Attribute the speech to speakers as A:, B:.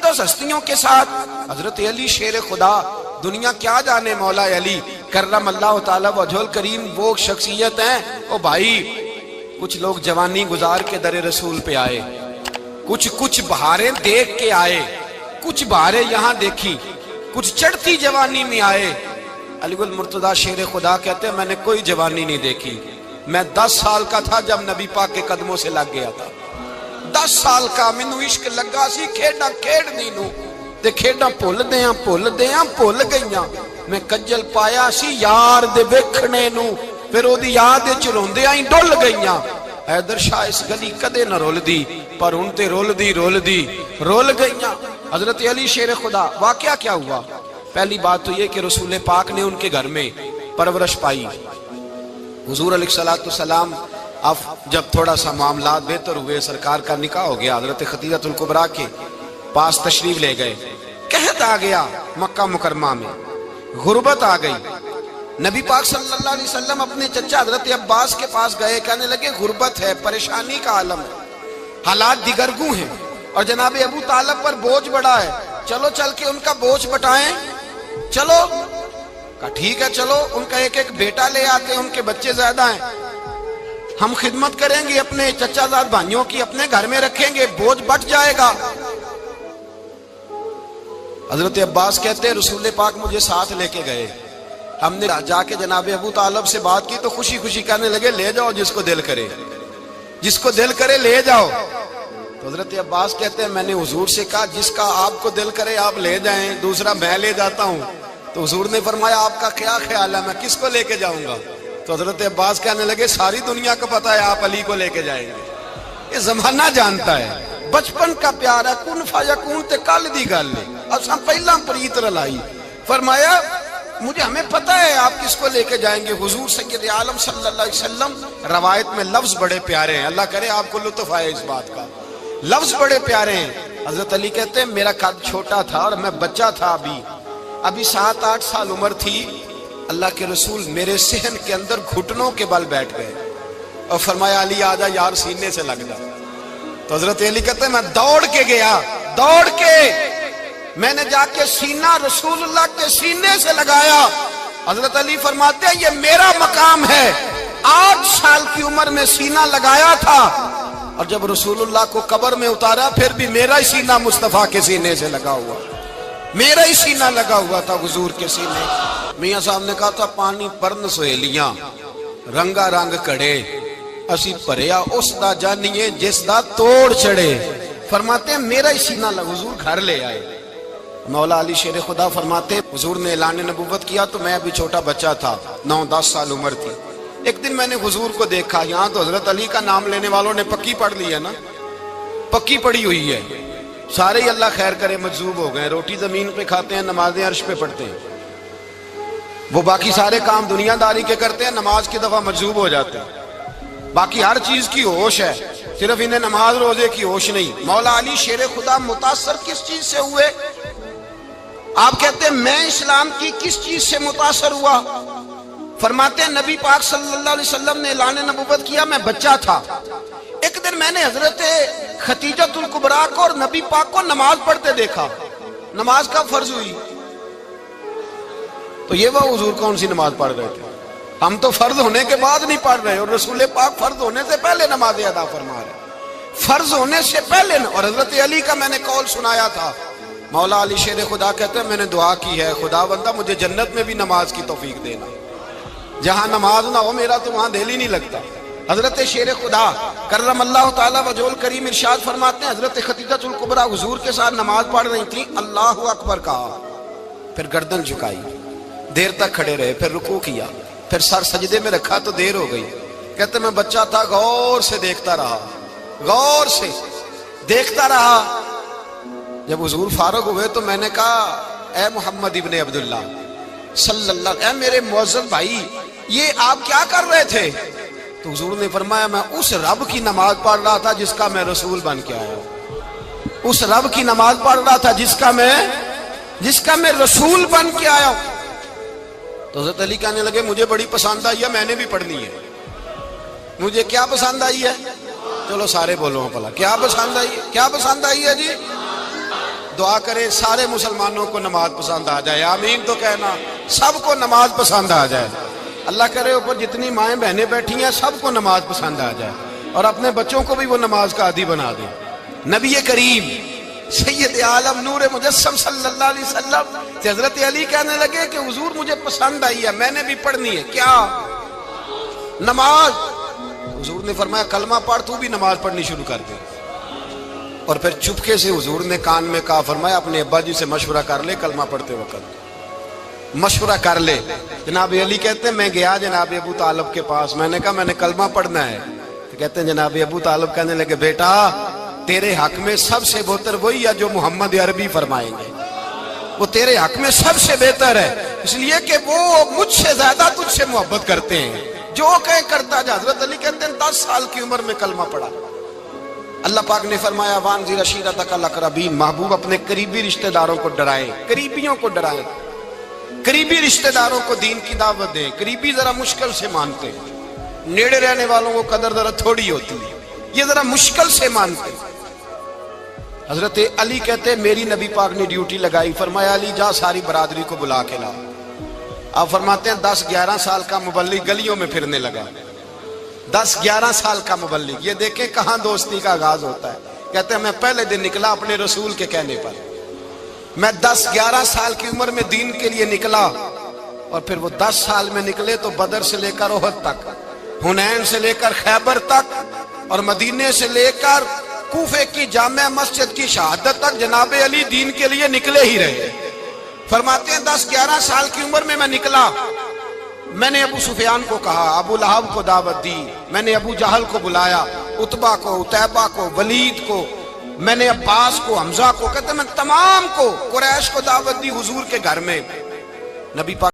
A: مقدس ہستیوں کے ساتھ حضرت علی شیر خدا، دنیا کیا جانے مولا علی کرم اللہ تعالی وجہ الکریم وہ شخصیت ہیں۔ او بھائی کچھ لوگ جوانی گزار کے در رسول پہ آئے، کچھ بہاریں دیکھ کے آئے، کچھ بہاریں یہاں دیکھی، کچھ چڑھتی جوانی میں آئے۔ علی گل مرتضیٰ شیر خدا کہتے ہیں میں نے کوئی جوانی نہیں دیکھی، میں 10 سال کا تھا جب نبی پاک کے قدموں سے لگ گیا تھا، 10 سال کا مینوں عشق لگا سی، کھیڈاں کھیڈنی نو تے کھیڈاں بھول گئیاں، میں کجل پایا سی یار دے ویکھنے نو، پھر او دی یاد وچ روندیاں ہی ڈل گئیاں۔ حیدر شاہ اس گلی کدے نہ رول دی، پر ہن تے رول گئیاں۔ حضرت علی شیر خدا، واقعہ کیا ہوا؟ پہلی بات تو یہ کہ رسول پاک نے ان کے گھر میں پرورش پائی۔ حضور علیہ السلام اب جب تھوڑا سا معاملات بہتر ہوئے، سرکار کا نکاح ہو گیا، حضرت خدیجہ الکبریٰ کے پاس تشریف لے گئے، قحط آ گیا مکہ مکرمہ میں، غربت آ گئی۔ نبی پاک صلی اللہ علیہ وسلم اپنے چچا حضرت عباس کے پاس گئے، کہنے لگے غربت ہے، پریشانی کا عالم ہے، حالات دیگرگوں ہیں، اور جناب ابو طالب پر بوجھ بڑا ہے، چلو چل کے ان کا بوجھ بٹائیں۔ چلو کہا ٹھیک ہے، چلو ان کا ایک بیٹا لے آتے ہیں، ان کے بچے زیادہ ہیں، ہم خدمت کریں گے اپنے چچا زاد بھائیوں کی، اپنے گھر میں رکھیں گے، بوجھ بٹ جائے گا۔ حضرت عباس کہتے ہیں رسول پاک مجھے ساتھ لے کے گئے، ہم نے جا کے جناب ابو طالب سے بات کی تو خوشی خوشی کہنے لگے لے جاؤ جس کو دل کرے لے جاؤ۔ تو حضرت عباس کہتے ہیں میں نے حضور سے کہا جس کا آپ کو دل کرے آپ لے جائیں، دوسرا میں لے جاتا ہوں۔ تو حضور نے فرمایا آپ کا کیا خیال ہے، میں کس کو لے کے جاؤں گا؟ تو حضرت عباس کہنے لگے ساری دنیا کو پتا ہے آپ علی کو لے کے جائیں گے، یہ زمانہ جانتا ہے، بچپن کا پیار ہے، کن فیکون تے کل دی گل ہے، اساں پہلا پریت رلائی۔ فرمایا مجھے ہمیں پتہ ہے آپ کس کو لے کے جائیں گے، حضور سید عالم صلی اللہ علیہ وسلم۔ روایت میں لفظ بڑے پیارے ہیں، اللہ کرے آپ کو لطف آئے اس بات کا، لفظ بڑے پیارے ہیں۔ حضرت علی کہتے ہیں میرا قد چھوٹا تھا اور میں بچہ تھا، ابھی 7-8 سال عمر تھی، اللہ کے رسول میرے صحن کے اندر گھٹنوں کے بل بیٹھ گئے اور فرمایا علی آجا یار سینے سے لگ جا۔ تو حضرت علی کہتے ہیں میں دوڑ کے گیا، میں نے جا کے سینہ رسول اللہ کے سینے سے لگایا۔ حضرت علی فرماتے ہیں یہ میرا مقام ہے، 8 سال کی عمر میں سینہ لگایا تھا، اور جب رسول اللہ کو قبر میں اتارا پھر بھی میرا ہی سینہ مصطفیٰ کے سینے سے لگا ہوا، میرا ہی سینہ لگا ہوا تھا حضور کے سینے۔ میاں صاحب نے کہا تھا پانی پرن سہیلیاں رنگا رنگ کڑے، اسی پریا اس دا جانیے جس دا توڑ چڑے۔ فرماتے ہیں میرا ہی سینہ لگا، حضور گھر لے آئے۔ مولا علی شیر خدا فرماتے ہیں حضور نے اعلان نبوت کیا تو میں ابھی چھوٹا بچہ تھا، 9-10 سال عمر تھی۔ ایک دن میں نے حضور کو دیکھا، یہاں تو حضرت علی کا نام لینے والوں نے پکی پڑھ لی ہے نا، پکی پڑھی ہوئی ہے، سارے ہی اللہ خیر کرے مجذوب ہو گئے، روٹی زمین پہ کھاتے ہیں، نمازیں عرش پہ پڑھتے ہیں، وہ باقی سارے کام دنیا داری کے کرتے ہیں، نماز کی دفعہ مجذوب ہو جاتے ہیں، باقی ہر چیز کی ہوش ہے، صرف انہیں نماز روزے کی ہوش نہیں۔ مولا علی شیر خدا متاثر کس چیز سے ہوئے؟ آپ کہتے ہیں میں اسلام کی کس چیز سے متاثر ہوا؟ فرماتے ہیں نبی پاک صلی اللہ علیہ وسلم نے اعلان نبوت کیا، میں بچہ تھا، ایک دن میں نے حضرت خدیجہ الکبریٰ کو اور نبی پاک کو نماز پڑھتے دیکھا۔ نماز کا فرض ہوئی تو یہ وہ حضور کون سی نماز پڑھ رہے تھے؟ ہم تو فرض ہونے کے بعد نہیں پڑھ رہے، اور رسول پاک فرض ہونے سے پہلے نماز ادا فرما رہے، فرض ہونے سے پہلے۔ اور حضرت علی کا میں نے قول سنایا تھا، مولا علی شیر خدا کہتے ہیں میں نے دعا کی ہے خدا بندہ مجھے جنت میں بھی نماز کی توفیق دینا، جہاں نماز نہ ہو میرا تو وہاں دل ہی نہیں لگتا۔ حضرت شیر خدا کرم اللہ تعالی وجہ الکریم ارشاد فرماتے ہیں حضرت خدیجہ الکبریٰ حضور کے ساتھ نماز پڑھ رہی تھی، اللہ اکبر کہا، پھر گردن جھکائی، دیر تک کھڑے رہے، پھر رکوع کیا، پھر سر سجدے میں رکھا تو دیر ہو گئی۔ کہتے میں بچہ تھا، غور سے دیکھتا رہا، غور سے دیکھتا رہا۔ جب حضور فارغ ہوئے تو میں نے کہا اے محمد ابن عبداللہ صلی اللہ علیہ، اے میرے معزز بھائی یہ آپ کیا کر رہے تھے؟ تو حضور نے فرمایا میں اس رب کی نماز پڑھ رہا تھا جس کا میں رسول بن کے آیا ہوں، اس رب کی نماز پڑھ رہا تھا جس کا میں رسول بن کے آیا ہوں۔ تو حضرت علی کہنے لگے مجھے بڑی پسند آئی ہے، میں نے بھی پڑھنی ہے۔ مجھے کیا پسند آئی ہے؟ چلو سارے بولو پلا، کیا پسند آئی ہے؟ کیا پسند آئی ہے جی؟ دعا کرے سارے مسلمانوں کو نماز پسند آ جائے، آمین تو کہنا، سب کو نماز پسند آ جائے۔ اللہ کرے اوپر جتنی مائیں بہنیں بیٹھی ہیں سب کو نماز پسند آ جائے، اور اپنے بچوں کو بھی وہ نماز کا عادی بنا دے۔ نبی کریم سید عالم نور مجسم صلی اللہ علیہ وسلم سے حضرت علی کہنے لگے کہ حضور مجھے پسند آئی ہے، میں نے بھی پڑھنی ہے، کیا؟ نماز۔ حضور نے فرمایا کلمہ پڑھ، تو بھی نماز پڑھنی شروع کر دے۔ اور پھر چپکے سے حضور نے کان میں کہا، فرمایا اپنے ابا جی سے مشورہ کر لے کلمہ پڑھتے وقت، مشورہ کر لے۔ جناب علی کہتے ہیں میں گیا جناب ابو طالب کے پاس، میں نے کہا میں نے کلمہ پڑھنا ہے، تو کہتے ہیں جناب ابو طالب کہنے لگے بیٹا تیرے حق میں سب سے بہتر وہی ہے جو محمد عربی فرمائیں گے، وہ تیرے حق میں سب سے بہتر ہے، اس لیے کہ وہ مجھ سے زیادہ تجھ سے محبت کرتے ہیں، جو کہیں کرتا جا۔ حضرت علی کہتے ہیں 10 سال کی عمر میں کلمہ پڑھا۔ اللہ پاک نے فرمایا وانذر عشیرتک الاقربین، محبوب اپنے قریبی رشتہ داروں کو ڈرائیں، قریبیوں کو ڈرائیں، قریبی رشتہ داروں کو دین کی دعوت دیں۔ قریبی ذرا مشکل سے مانتے ہیں، نیڑے رہنے والوں کو قدر ذرا تھوڑی ہوتی ہے، یہ ذرا مشکل سے مانتے ہیں۔ حضرت علی کہتے ہیں میری نبی پاک نے ڈیوٹی لگائی، فرمایا علی جا ساری برادری کو بلا کے لا۔ آپ فرماتے ہیں 10-11 سال کا مبلغ گلیوں میں پھرنے لگا، 10-11 سال کا مبلغ، یہ دیکھیں کہاں دوستی کا آغاز ہوتا ہے۔ کہتے ہیں میں پہلے دن نکلا اپنے رسول کے کہنے پر، میں 10-11 سال کی عمر میں دین کے لیے نکلا، اور پھر وہ 10 سال میں نکلے تو بدر سے لے کر احد تک، حنین سے لے کر خیبر تک، اور مدینے سے لے کر کوفے کی جامع مسجد کی شہادت تک جناب علی دین کے لیے نکلے ہی رہے۔ فرماتے ہیں 10-11 سال کی عمر میں نکلا، میں نے ابو سفیان کو کہا، ابو لہب کو دعوت دی، میں نے ابو جہل کو بلایا، عتبہ کو، عتیبہ کو، ولید کو، میں نے عباس کو، حمزہ کو، کہتے ہیں میں تمام کو، قریش کو دعوت دی حضور کے گھر میں۔ نبی پاک